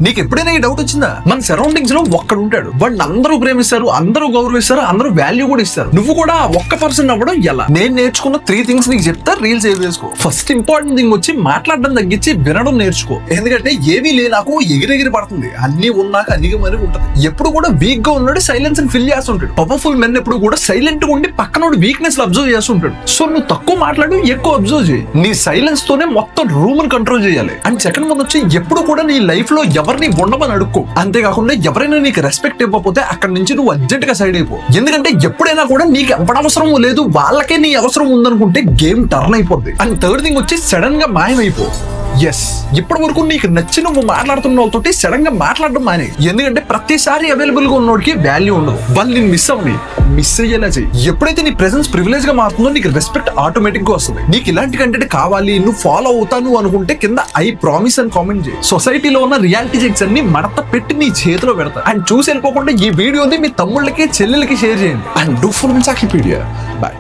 నీకు ఎప్పుడైనా ఈ డౌట్ వచ్చిందా? మన సరౌండింగ్స్ లో ఒక్కడు ఉంటాడు, వాడిని అందరూ ప్రేమిస్తారు, అందరూ గౌరవిస్తారు, అందరూ వాల్యూ కూడా ఇస్తారు. నువ్వు కూడా ఒక్క పర్సన్ అవ్వడం ఎలా? నేను నేర్చుకున్న 3 things నీకు చెప్తా, రీల్ సేవ్ చేసుకో. ఫస్ట్ ఇంపార్టెంట్ థింగ్ వచ్చి మాట్లాడడం తగ్గించి వినడం నేర్చుకో. ఎందుకంటే ఏమీ లేనాకు ఎగిరెగిరి పడుతుంది, అన్ని ఉన్నాక అనిగి మరి ఉంటది. ఎప్పుడు కూడా వీక్ గా ఉన్నాడు సైలెన్స్ అని ఫిల్ చేస్తుంటాడు. పవర్ఫుల్ మెన్ ఎప్పుడు కూడా సైలెంట్ గా ఉండి పక్కనోడు వీక్నెస్ అబ్జర్వ్ చేస్తుంటాడు. సో నువ్వు తక్కువ మాట్లాడు, ఎక్కువ అబ్జర్వ్ చేయి. నీ సైలెన్స్ తోనే మొత్తం రూమ్ ని కంట్రోల్ చేయాలి. అండ్ సెకండ్ వన్ వచ్చి ఎప్పుడు కూడా నీ లైఫ్ లో ఎవరిని ఉండమని అడుక్కో. అంతేకాకుండా ఎవరైనా నీకు రెస్పెక్ట్ ఇవ్వకపోతే అక్కడ నుంచి నువ్వు అర్జెంట్ గా సైడ్ అయిపో. ఎందుకంటే ఎప్పుడైనా కూడా నీకు ఎవరి అవసరం లేదు, వాళ్ళకే నీ అవసరం ఉందనుకుంటే గేమ్ టర్న్ అయిపోద్ది. అండ్ థర్డ్ థింగ్ వచ్చి సడన్ గా మాయమైపో. ఎస్, ఇప్పటి వరకు నీకు నచ్చి నువ్వు మాట్లాడుతున్న వాళ్ళతోటి సడన్ గా మాట్లాడడం మానే. ఎందుకంటే ప్రతిసారి అవైలబుల్ గా ఉన్నోడికి వాల్యూ ఉండదు. వాళ్ళు నేను మిస్ అయ్యేలా చెయ్యి. ఎప్పుడైతే నీ ప్రెసెన్స్ ప్రివిలేజ్ గా మారుతుందో నీకు రెస్పెక్ట్ ఆటోమేటిక్ గా వస్తుంది. నీకు ఇలాంటి కంటెంట్ కావాలి, నువ్వు ఫాలో అవుతాను అనుకుంటే కింద ఐ ప్రామిస్ అని కామెంట్ చేయి. సొసైటీలో ఉన్న రియాలిటీ చెక్స్ అన్ని మడత పెట్టి నీ చేతిలో పెడతా. అండ్ చూసి వెళ్ళిపోకుండా ఈ వీడియోని మీ తమ్ముళ్ళకి చెల్లెలకి షేర్ చేయండి. And do for Sakshipedia. Bye.